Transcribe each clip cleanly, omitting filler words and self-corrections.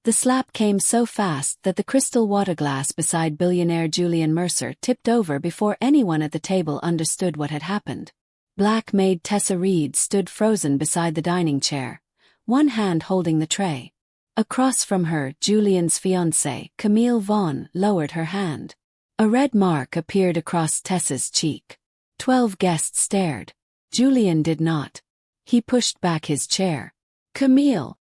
The slap came so fast that the crystal water glass beside billionaire Julian Mercer tipped over before anyone at the table understood what had happened. Black Maid Tessa Reed stood frozen beside the dining chair, one hand holding the tray. Across from her, Julian's fiancée, Camille Vaughn, lowered her hand. A red mark appeared across Tessa's cheek. 12 guests stared. Julian did not. He pushed back his chair. "Camille."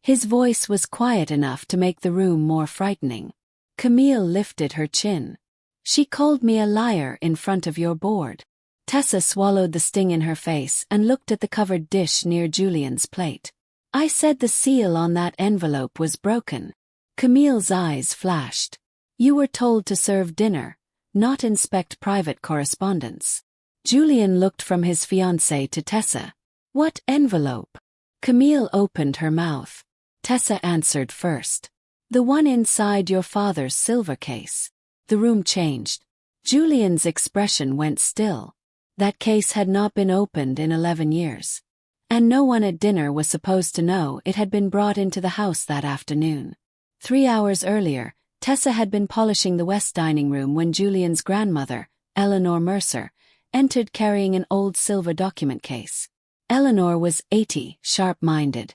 His voice was quiet enough to make the room more frightening. Camille lifted her chin. "She called me a liar in front of your board." Tessa swallowed the sting in her face and looked at the covered dish near Julian's plate. "I said the seal on that envelope was broken." Camille's eyes flashed. "You were told to serve dinner, not inspect private correspondence." Julian looked from his fiancée to Tessa. "What envelope?" Camille opened her mouth. Tessa answered first. "The one inside your father's silver case." The room changed. Julian's expression went still. That case had not been opened in 11 years. And no one at dinner was supposed to know it had been brought into the house that afternoon. 3 hours earlier, Tessa had been polishing the west dining room when Julian's grandmother, Eleanor Mercer, entered carrying an old silver document case. Eleanor was 80, sharp-minded,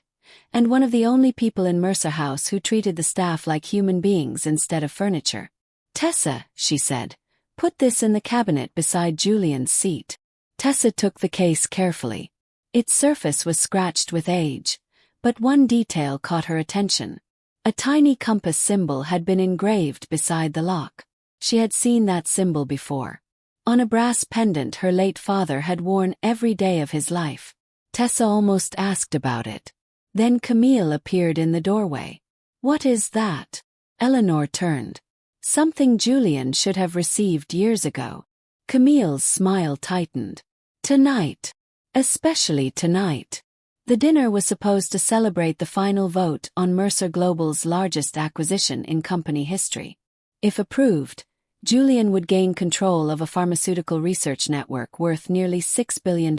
and one of the only people in Mercer House who treated the staff like human beings instead of furniture. "Tessa," she said, "put this in the cabinet beside Julian's seat." Tessa took the case carefully. Its surface was scratched with age, but one detail caught her attention. A tiny compass symbol had been engraved beside the lock. She had seen that symbol before. On a brass pendant her late father had worn every day of his life. Tessa almost asked about it. Then Camille appeared in the doorway. "What is that?" Eleanor turned. "Something Julian should have received years ago." Camille's smile tightened. "Tonight. Especially tonight." The dinner was supposed to celebrate the final vote on Mercer Global's largest acquisition in company history. If approved, Julian would gain control of a pharmaceutical research network worth nearly $6 billion.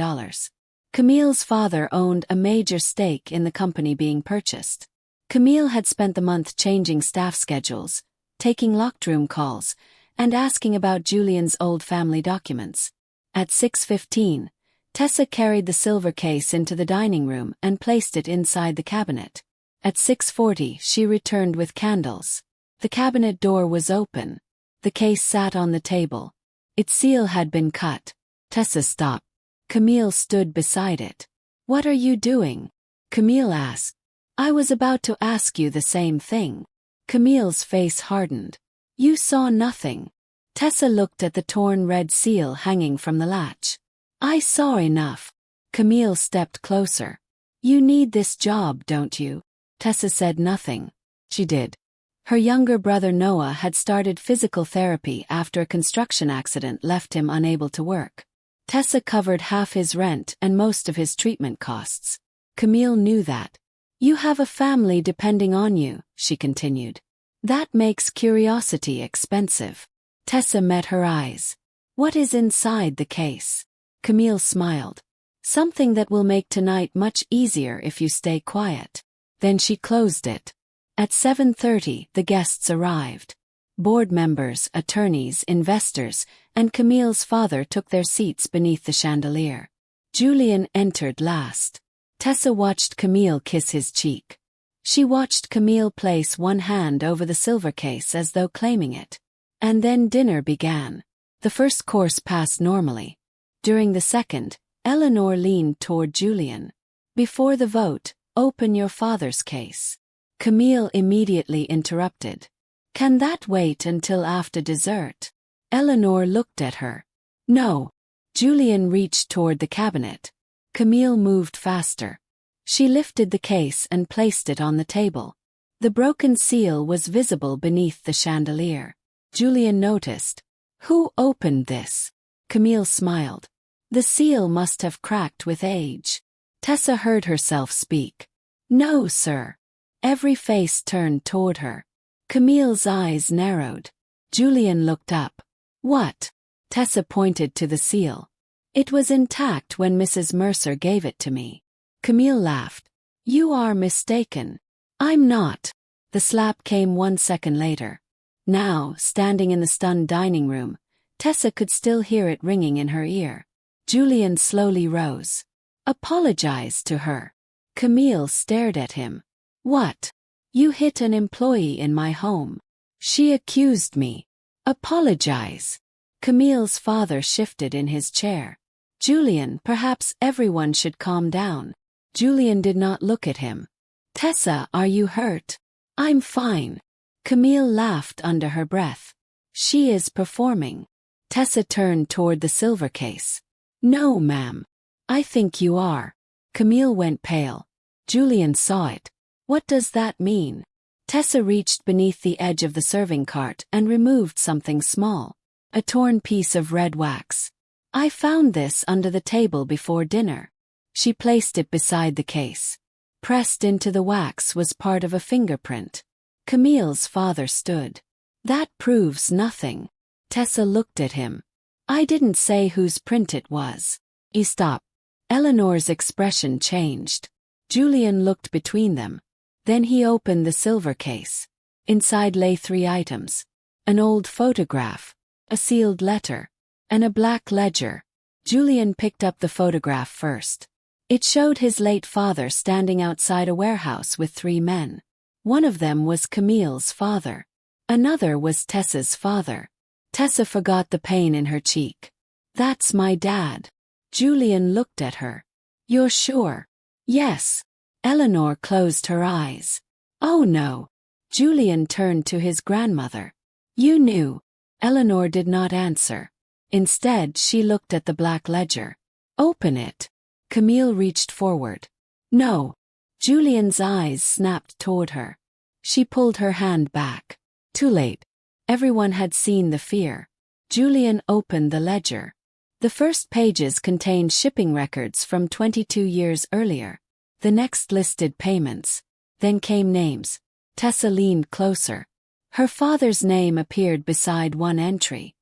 Camille's father owned a major stake in the company being purchased. Camille had spent the month changing staff schedules, taking locked room calls, and asking about Julian's old family documents. At 6:15, Tessa carried the silver case into the dining room and placed it inside the cabinet. At 6:40 she returned with candles. The cabinet door was open. The case sat on the table. Its seal had been cut. Tessa stopped. Camille stood beside it. "What are you doing?" Camille asked. "I was about to ask you the same thing." Camille's face hardened. "You saw nothing." Tessa looked at the torn red seal hanging from the latch. "I saw enough." Camille stepped closer. "You need this job, don't you?" Tessa said nothing. She did. Her younger brother Noah had started physical therapy after a construction accident left him unable to work. Tessa covered half his rent and most of his treatment costs. Camille knew that. "You have a family depending on you," she continued. "That makes curiosity expensive." Tessa met her eyes. "What is inside the case?" Camille smiled. "Something that will make tonight much easier if you stay quiet." Then she closed it. At 7:30 the guests arrived. Board members, attorneys, investors, and Camille's father took their seats beneath the chandelier. Julian entered last. Tessa watched Camille kiss his cheek. She watched Camille place one hand over the silver case as though claiming it. And then dinner began. The first course passed normally. During the second, Eleanor leaned toward Julian. "Before the vote, open your father's case." Camille immediately interrupted. "Can that wait until after dessert?" Eleanor looked at her. "No." Julian reached toward the cabinet. Camille moved faster. She lifted the case and placed it on the table. The broken seal was visible beneath the chandelier. Julian noticed. "Who opened this?" Camille smiled. "The seal must have cracked with age." Tessa heard herself speak. "No, sir." Every face turned toward her. Camille's eyes narrowed. Julian looked up. "What?" Tessa pointed to the seal. "It was intact when Mrs. Mercer gave it to me." Camille laughed. "You are mistaken." "I'm not." The slap came 1 second later. Now, standing in the stunned dining room, Tessa could still hear it ringing in her ear. Julian slowly rose. Apologized to her. Camille stared at him. What? You hit an employee in my home. She accused me. Apologize. Camille's father shifted in his chair. Julian, perhaps everyone should calm down. Julian did not look at him. Tessa, are you hurt? I'm fine. Camille laughed under her breath. She is performing. Tessa turned toward the silver case. No, ma'am. I think you are. Camille went pale. Julian saw it. What does that mean? Tessa reached beneath the edge of the serving cart and removed something small. A torn piece of red wax. I found this under the table before dinner. She placed it beside the case. Pressed into the wax was part of a fingerprint. Camille's father stood. That proves nothing. Tessa looked at him. I didn't say whose print it was. He stopped. Eleanor's expression changed. Julian looked between them. Then he opened the silver case. Inside lay 3 items. An old photograph, a sealed letter, and a black ledger. Julian picked up the photograph first. It showed his late father standing outside a warehouse with 3 men. One of them was Camille's father. Another was Tessa's father. Tessa forgot the pain in her cheek. That's my dad. Julian looked at her. You're sure? Yes. Eleanor closed her eyes. Oh no. Julian turned to his grandmother. You knew. Eleanor did not answer. Instead, she looked at the black ledger. Open it. Camille reached forward. No. Julian's eyes snapped toward her. She pulled her hand back. Too late. Everyone had seen the fear. Julian opened the ledger. The first pages contained shipping records from 22 years earlier. The next listed payments. Then came names. Tessa leaned closer. Her father's name appeared beside one entry.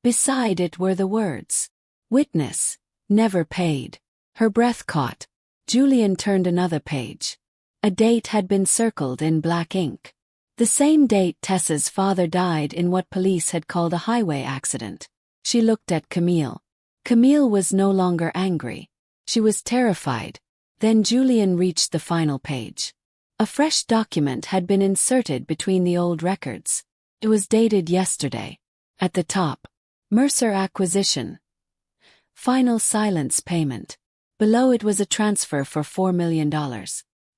Beside it were the words, "Witness, never paid." Her breath caught. Julian turned another page. A date had been circled in black ink. The same date Tessa's father died in what police had called a highway accident. She looked at Camille. Camille was no longer angry. She was terrified. Then Julian reached the final page. A fresh document had been inserted between the old records. It was dated yesterday. At the top, Mercer acquisition. Final silence payment. Below it was a transfer for $4 million.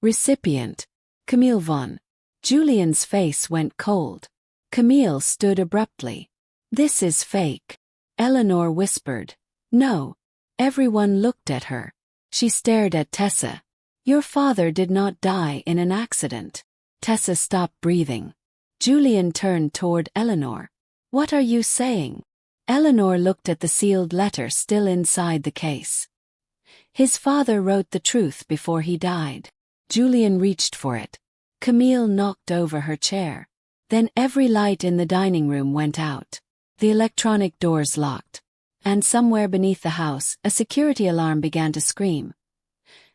Recipient, Camille Vaughn. Julian's face went cold. Camille stood abruptly. This is fake. Eleanor whispered. No. Everyone looked at her. She stared at Tessa. Your father did not die in an accident. Tessa stopped breathing. Julian turned toward Eleanor. What are you saying? Eleanor looked at the sealed letter still inside the case. His father wrote the truth before he died. Julian reached for it. Camille knocked over her chair. Then every light in the dining room went out. The electronic doors locked. And somewhere beneath the house, a security alarm began to scream.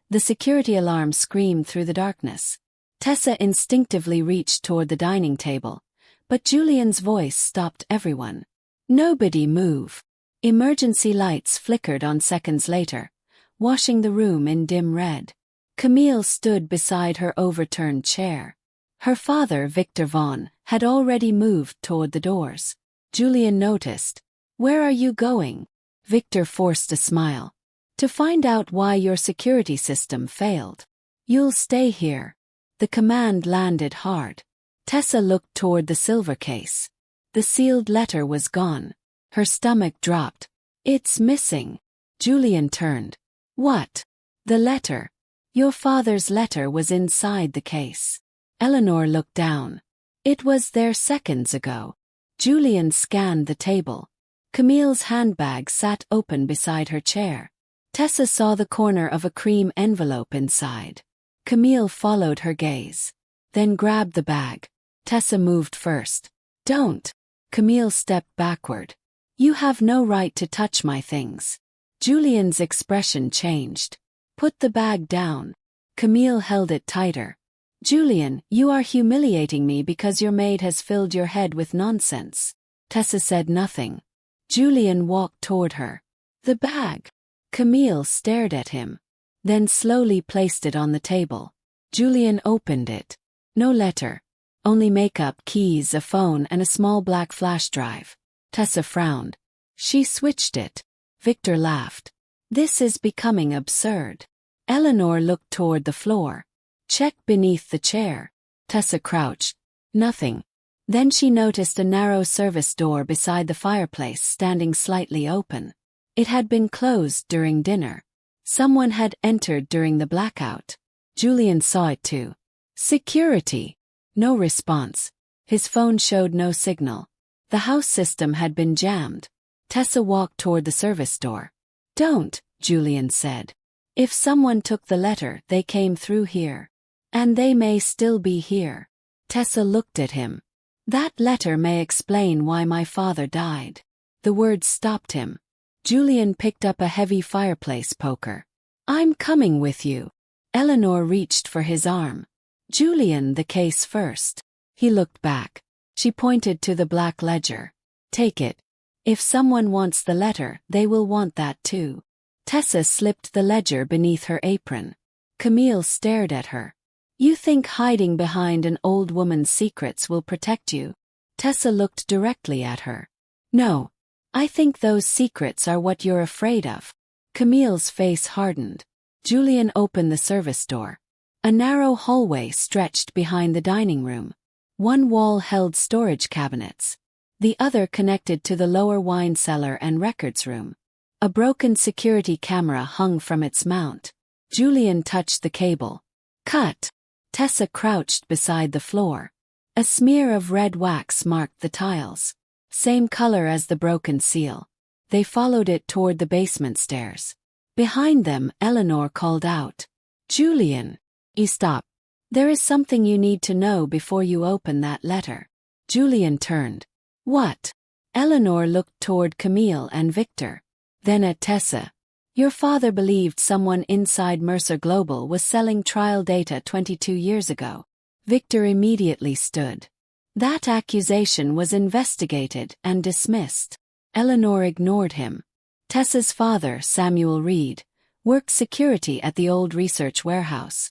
The security alarm screamed through the darkness. Tessa instinctively reached toward the dining table, but Julian's voice stopped everyone. Nobody move. Emergency lights flickered on seconds later, washing the room in dim red. Camille stood beside her overturned chair. Her father, Victor Vaughn, had already moved toward the doors. Julian noticed. Where are you going? Victor forced a smile. To find out why your security system failed. You'll stay here. The command landed hard. Tessa looked toward the silver case. The sealed letter was gone. Her stomach dropped. It's missing. Julian turned. What? The letter. Your father's letter was inside the case. Eleanor looked down. It was there seconds ago. Julian scanned the table. Camille's handbag sat open beside her chair. Tessa saw the corner of a cream envelope inside. Camille followed her gaze. Then grabbed the bag. Tessa moved first. Don't. Camille stepped backward. You have no right to touch my things. Julian's expression changed. Put the bag down. Camille held it tighter. Julian, you are humiliating me because your maid has filled your head with nonsense. Tessa said nothing. Julian walked toward her. The bag. Camille stared at him. Then slowly placed it on the table. Julian opened it. No letter. Only makeup, keys, a phone, and a small black flash drive. Tessa frowned. She switched it. Victor laughed. This is becoming absurd. Eleanor looked toward the floor. Check beneath the chair. Tessa crouched. Nothing. Then she noticed a narrow service door beside the fireplace standing slightly open. It had been closed during dinner. Someone had entered during the blackout. Julian saw it too. Security. No response. His phone showed no signal. The house system had been jammed. Tessa walked toward the service door. Don't, Julian said. If someone took the letter, they came through here. And they may still be here. Tessa looked at him. That letter may explain why my father died. The words stopped him. Julian picked up a heavy fireplace poker. I'm coming with you. Eleanor reached for his arm. Julian, the case first. He looked back. She pointed to the black ledger. Take it. If someone wants the letter, they will want that too. Tessa slipped the ledger beneath her apron. Camille stared at her. You think hiding behind an old woman's secrets will protect you? Tessa looked directly at her. No. I think those secrets are what you're afraid of. Camille's face hardened. Julian opened the service door. A narrow hallway stretched behind the dining room. One wall held storage cabinets. The other connected to the lower wine cellar and records room. A broken security camera hung from its mount. Julian touched the cable. Cut! Tessa crouched beside the floor. A smear of red wax marked the tiles. Same color as the broken seal. They followed it toward the basement stairs. Behind them, Eleanor called out. Julian! You stop. There is something you need to know before you open that letter. Julian turned. What? Eleanor looked toward Camille and Victor. Then at Tessa. Your father believed someone inside Mercer Global was selling trial data 22 years ago. Victor immediately stood. That accusation was investigated and dismissed. Eleanor ignored him. Tessa's father, Samuel Reed, worked security at the old research warehouse.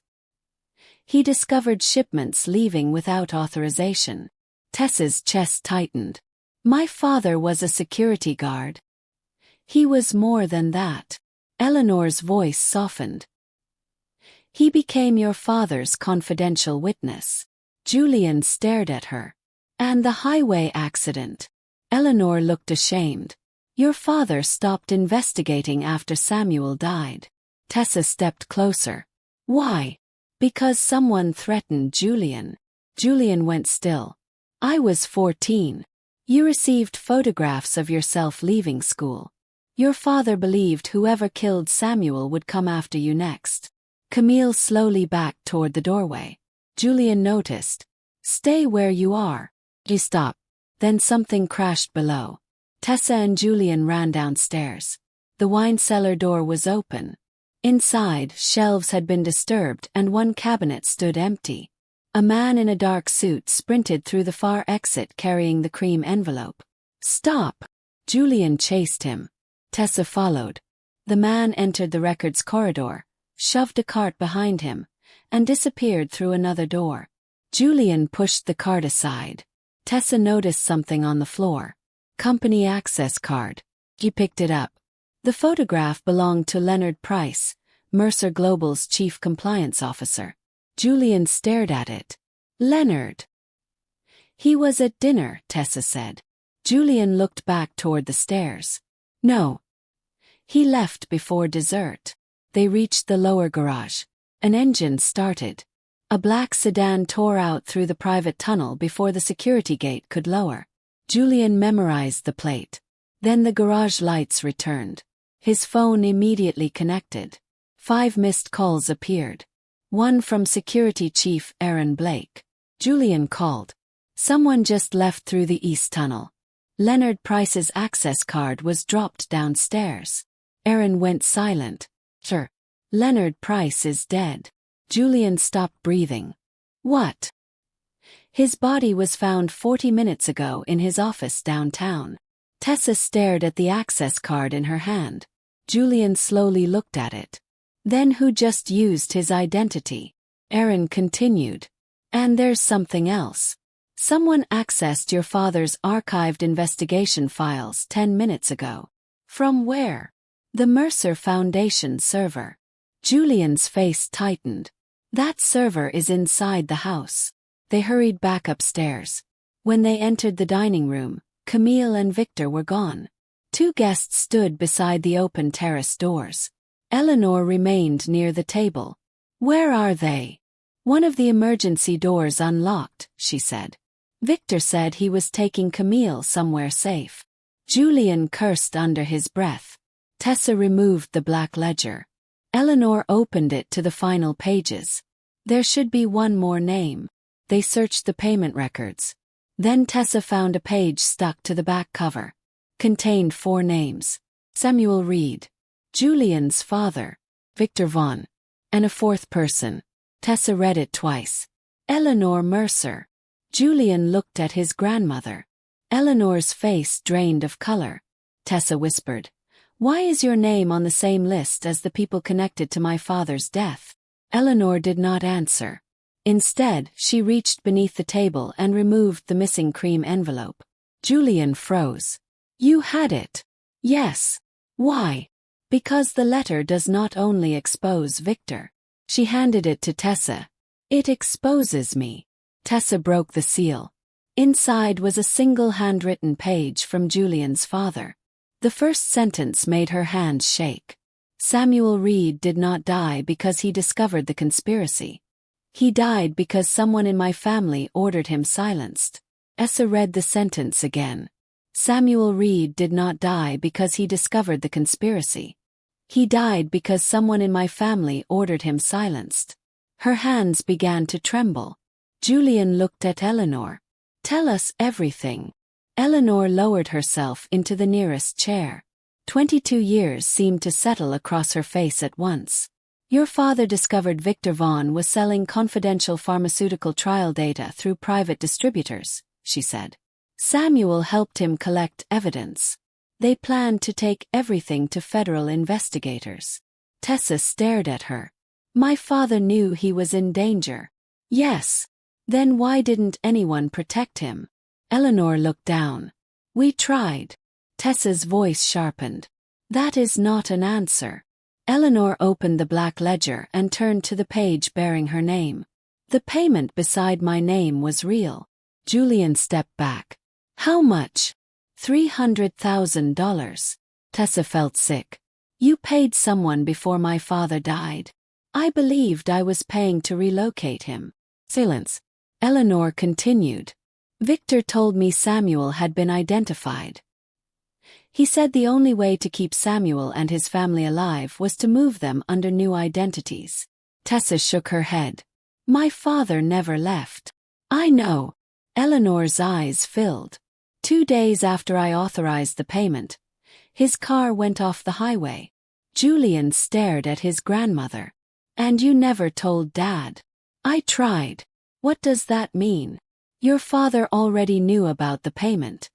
He discovered shipments leaving without authorization. Tessa's chest tightened. My father was a security guard. He was more than that. Eleanor's voice softened. He became your father's confidential witness. Julian stared at her. And the highway accident. Eleanor looked ashamed. Your father stopped investigating after Samuel died. Tessa stepped closer. Why? Because someone threatened Julian. Julian went still. I was 14. You received photographs of yourself leaving school. Your father believed whoever killed Samuel would come after you next. Camille slowly backed toward the doorway. Julian noticed. Stay where you are. He stopped. Then something crashed below. Tessa and Julian ran downstairs. The wine cellar door was open. Inside, shelves had been disturbed and one cabinet stood empty. A man in a dark suit sprinted through the far exit carrying the cream envelope. Stop! Julian chased him. Tessa followed. The man entered the records corridor, shoved a cart behind him, and disappeared through another door. Julian pushed the cart aside. Tessa noticed something on the floor. Company access card. He picked it up. The photograph belonged to Leonard Price, Mercer Global's chief compliance officer. Julian stared at it. Leonard. He was at dinner, Tessa said. Julian looked back toward the stairs. No. He left before dessert. They reached the lower garage. An engine started. A black sedan tore out through the private tunnel before the security gate could lower. Julian memorized the plate. Then the garage lights returned. His phone immediately connected. 5 missed calls appeared. One from Security Chief Aaron Blake. Julian called. Someone just left through the east tunnel. Leonard Price's access card was dropped downstairs. Aaron went silent. Sir. Leonard Price is dead. Julian stopped breathing. What? His body was found 40 minutes ago in his office downtown. Tessa stared at the access card in her hand. Julian slowly looked at it. Then who just used his identity? Aaron continued. And there's something else. Someone accessed your father's archived investigation files 10 minutes ago. From where? The Mercer Foundation server. Julian's face tightened. That server is inside the house. They hurried back upstairs. When they entered the dining room, Camille and Victor were gone. Two guests stood beside the open terrace doors. Eleanor remained near the table. Where are they? One of the emergency doors unlocked, she said. Victor said he was taking Camille somewhere safe. Julian cursed under his breath. Tessa removed the black ledger. Eleanor opened it to the final pages. There should be one more name. They searched the payment records. Then Tessa found a page stuck to the back cover. Contained 4 names. Samuel Reed. Julian's father. Victor Vaughn. And a 4th person. Tessa read it twice. Eleanor Mercer. Julian looked at his grandmother. Eleanor's face drained of color. Tessa whispered, "Why is your name on the same list as the people connected to my father's death?" Eleanor did not answer. Instead, she reached beneath the table and removed the missing cream envelope. Julian froze. "You had it?" "Yes." "Why?" "Because the letter does not only expose Victor." She handed it to Tessa. "It exposes me." Tessa broke the seal. Inside was a single handwritten page from Julian's father. The first sentence made her hands shake. Samuel Reed did not die because he discovered the conspiracy. He died because someone in my family ordered him silenced. Tessa read the sentence again. Samuel Reed did not die because he discovered the conspiracy. He died because someone in my family ordered him silenced. Her hands began to tremble. Julian looked at Eleanor. "Tell us everything." Eleanor lowered herself into the nearest chair. 22 years seemed to settle across her face at once. "Your father discovered Victor Vaughn was selling confidential pharmaceutical trial data through private distributors," she said. "Samuel helped him collect evidence. They planned to take everything to federal investigators." Tessa stared at her. "My father knew he was in danger." "Yes. Then why didn't anyone protect him?" Eleanor looked down. "We tried." Tessa's voice sharpened. "That is not an answer." Eleanor opened the black ledger and turned to the page bearing her name. "The payment beside my name was real." Julian stepped back. "How much?" $300,000. Tessa felt sick. "You paid someone before my father died. I believed I was paying to relocate him." Silence. Eleanor continued. "Victor told me Samuel had been identified. He said the only way to keep Samuel and his family alive was to move them under new identities." Tessa shook her head. "My father never left." "I know." Eleanor's eyes filled. 2 days after I authorized the payment, his car went off the highway. Julian stared at his grandmother. "And you never told Dad?" "I tried." "What does that mean?" "Your father already knew about the payment.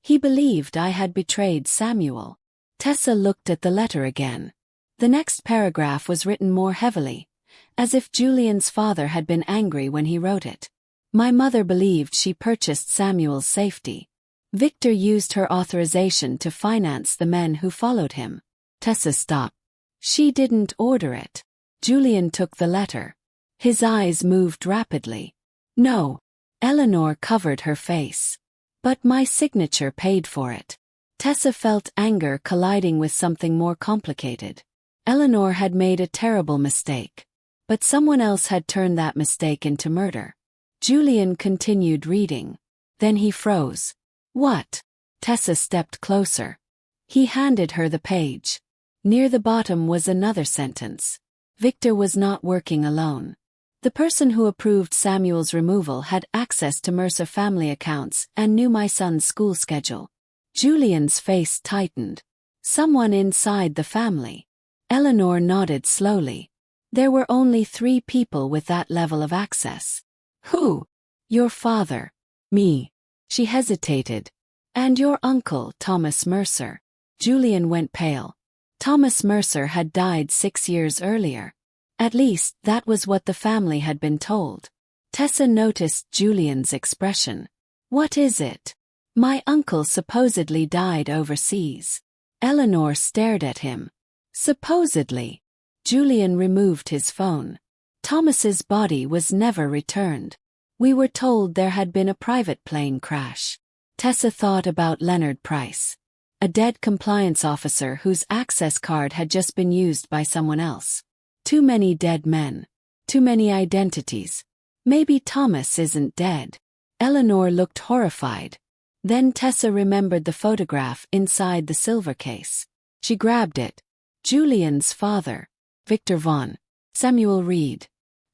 He believed I had betrayed Samuel." Tessa looked at the letter again. The next paragraph was written more heavily, as if Julian's father had been angry when he wrote it. "My mother believed she purchased Samuel's safety. Victor used her authorization to finance the men who followed him." Tessa stopped. "She didn't order it." Julian took the letter. His eyes moved rapidly. "No." Eleanor covered her face. "But my signature paid for it." Tessa felt anger colliding with something more complicated. Eleanor had made a terrible mistake. But someone else had turned that mistake into murder. Julian continued reading. Then he froze. "What?" Tessa stepped closer. He handed her the page. Near the bottom was another sentence. Victor was not working alone. The person who approved Samuel's removal had access to Mercer family accounts and knew my son's school schedule. Julian's face tightened. "Someone inside the family." Eleanor nodded slowly. There were only 3 people with that level of access. Who? Your father. Me. She hesitated. And your uncle, Thomas Mercer. Julian went pale. Thomas Mercer had died 6 years earlier. At least, that was what the family had been told. Tessa noticed Julian's expression. What is it? My uncle supposedly died overseas. Eleanor stared at him. Supposedly. Julian removed his phone. Thomas's body was never returned. We were told there had been a private plane crash. Tessa thought about Leonard Price. A dead compliance officer whose access card had just been used by someone else. Too many dead men. Too many identities. Maybe Thomas isn't dead. Eleanor looked horrified. Then Tessa remembered the photograph inside the silver case. She grabbed it. Julian's father, Victor Vaughn, Samuel Reed,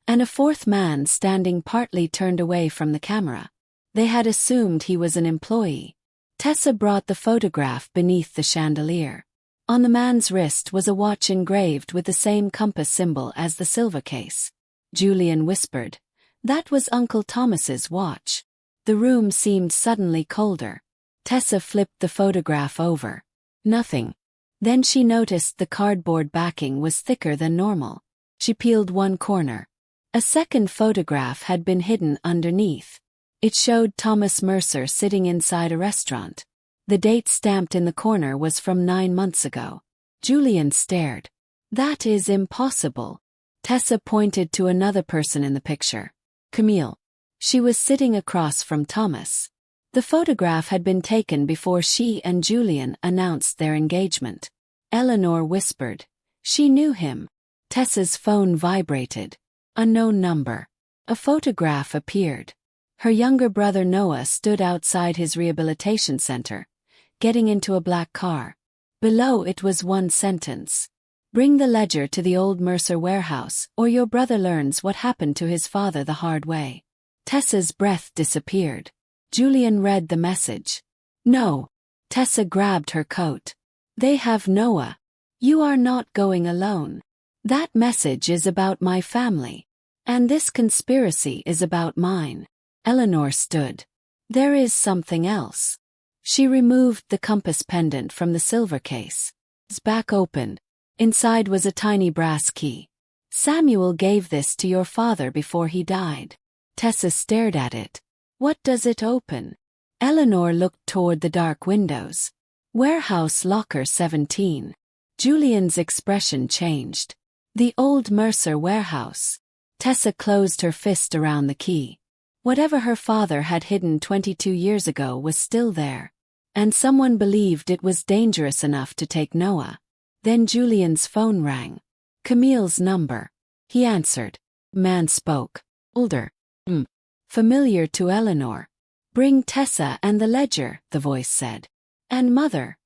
and a 4th man standing partly turned away from the camera. They had assumed he was an employee. Tessa brought the photograph beneath the chandelier. On the man's wrist was a watch engraved with the same compass symbol as the silver case. Julian whispered, "That was Uncle Thomas's watch." The room seemed suddenly colder. Tessa flipped the photograph over. Nothing. Then she noticed the cardboard backing was thicker than normal. She peeled one corner. A second photograph had been hidden underneath. It showed Thomas Mercer sitting inside a restaurant. The date stamped in the corner was from 9 months ago. Julian stared. That is impossible. Tessa pointed to another person in the picture. Camille. She was sitting across from Thomas. The photograph had been taken before she and Julian announced their engagement. Eleanor whispered. She knew him. Tessa's phone vibrated. Unknown number. A photograph appeared. Her younger brother Noah stood outside his rehabilitation center, getting into a black car. Below it was one sentence. Bring the ledger to the old Mercer warehouse, or your brother learns what happened to his father the hard way. Tessa's breath disappeared. Julian read the message. No. Tessa grabbed her coat. They have Noah. You are not going alone. That message is about my family. And this conspiracy is about mine. Eleanor stood. There is something else. She removed the compass pendant from the silver case. Its back opened. Inside was a tiny brass key. Samuel gave this to your father before he died. Tessa stared at it. What does it open? Eleanor looked toward the dark windows. Warehouse locker 17. Julian's expression changed. The old Mercer warehouse. Tessa closed her fist around the key. Whatever her father had hidden 22 years ago was still there. And someone believed it was dangerous enough to take Noah. Then Julian's phone rang. Camille's number. He answered. Man spoke. Older. Familiar to Eleanor. Bring Tessa and the ledger, the voice said. And mother.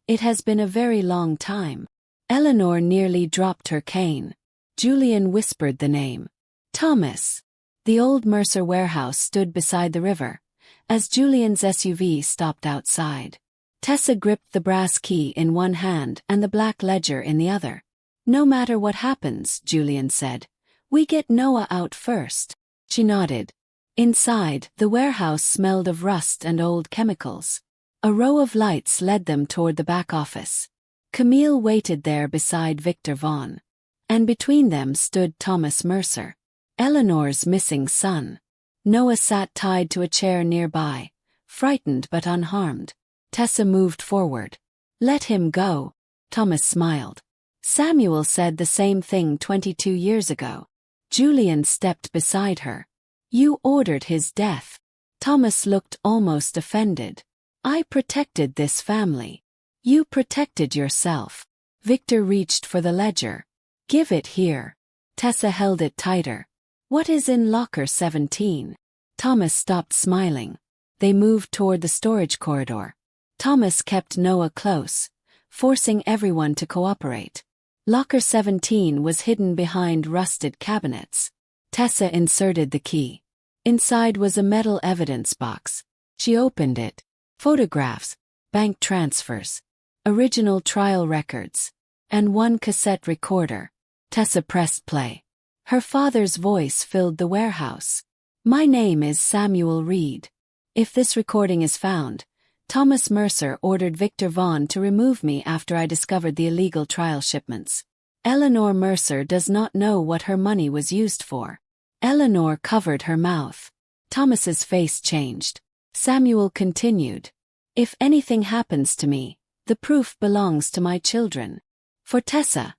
It has been a very long time. Eleanor nearly dropped her cane. Julian whispered the name. Thomas. The old Mercer warehouse stood beside the river, as Julian's SUV stopped outside. Tessa gripped the brass key in one hand and the black ledger in the other. No matter what happens, Julian said, we get Noah out first. She nodded. Inside, the warehouse smelled of rust and old chemicals. A row of lights led them toward the back office. Camille waited there beside Victor Vaughn. And between them stood Thomas Mercer, Eleanor's missing son. Noah sat tied to a chair nearby, frightened but unharmed. Tessa moved forward. Let him go. Thomas smiled. Samuel said the same thing 22 years ago. Julian stepped beside her. You ordered his death. Thomas looked almost offended. I protected this family. You protected yourself. Victor reached for the ledger. Give it here. Tessa held it tighter. What is in locker 17? Thomas stopped smiling. They moved toward the storage corridor. Thomas kept Noah close, forcing everyone to cooperate. Locker 17 was hidden behind rusted cabinets. Tessa inserted the key. Inside was a metal evidence box. She opened it. Photographs, bank transfers, original trial records, and one cassette recorder. Tessa pressed play. Her father's voice filled the warehouse. My name is Samuel Reed. If this recording is found, Thomas Mercer ordered Victor Vaughn to remove me after I discovered the illegal trial shipments. Eleanor Mercer does not know what her money was used for. Eleanor covered her mouth. Thomas's face changed. Samuel continued. If anything happens to me, the proof belongs to my children. For Tessa,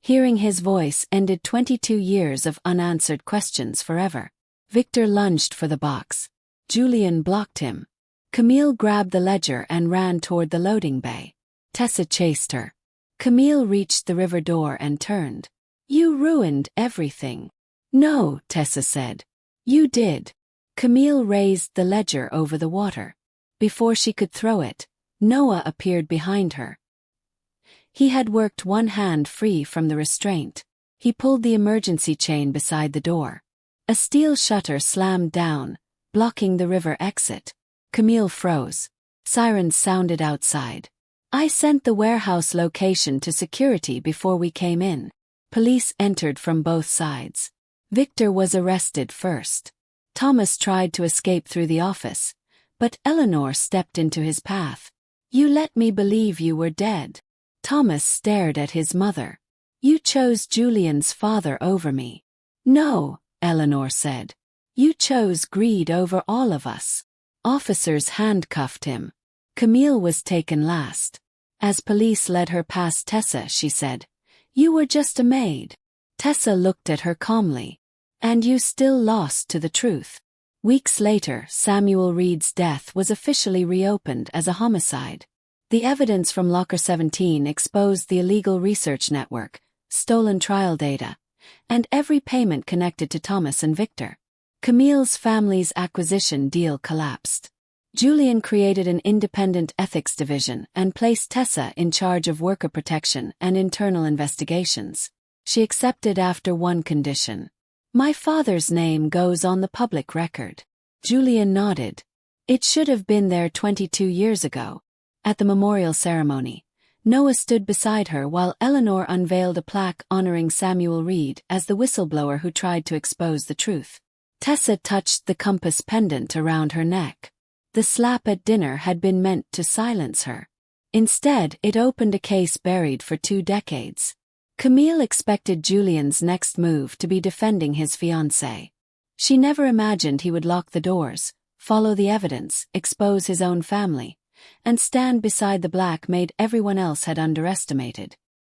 hearing his voice ended 22 years of unanswered questions forever. Victor lunged for the box. Julian blocked him. Camille grabbed the ledger and ran toward the loading bay. Tessa chased her. Camille reached the river door and turned. You ruined everything. No, Tessa said. You did. Camille raised the ledger over the water. Before she could throw it, Noah appeared behind her. He had worked one hand free from the restraint. He pulled the emergency chain beside the door. A steel shutter slammed down, blocking the river exit. Camille froze. Sirens sounded outside. I sent the warehouse location to security before we came in. Police entered from both sides. Victor was arrested first. Thomas tried to escape through the office, but Eleanor stepped into his path. You let me believe you were dead. Thomas stared at his mother. You chose Julian's father over me. No, Eleanor said. You chose greed over all of us. Officers handcuffed him. Camille was taken last. As police led her past Tessa, she said, You were just a maid. Tessa looked at her calmly. And you still lost to the truth. Weeks later, Samuel Reed's death was officially reopened as a homicide. The evidence from Locker 17 exposed the illegal research network, stolen trial data, and every payment connected to Thomas and Victor. Camille's family's acquisition deal collapsed. Julian created an independent ethics division and placed Tessa in charge of worker protection and internal investigations. She accepted after one condition. My father's name goes on the public record. Julian nodded. It should have been there 22 years ago. At the memorial ceremony, Noah stood beside her while Eleanor unveiled a plaque honoring Samuel Reed as the whistleblower who tried to expose the truth. Tessa touched the compass pendant around her neck. The slap at dinner had been meant to silence her. Instead, it opened a case buried for 2 decades. Camille expected Julian's next move to be defending his fiancée. She never imagined he would lock the doors, follow the evidence, expose his own family, and stand beside the black maid everyone else had underestimated.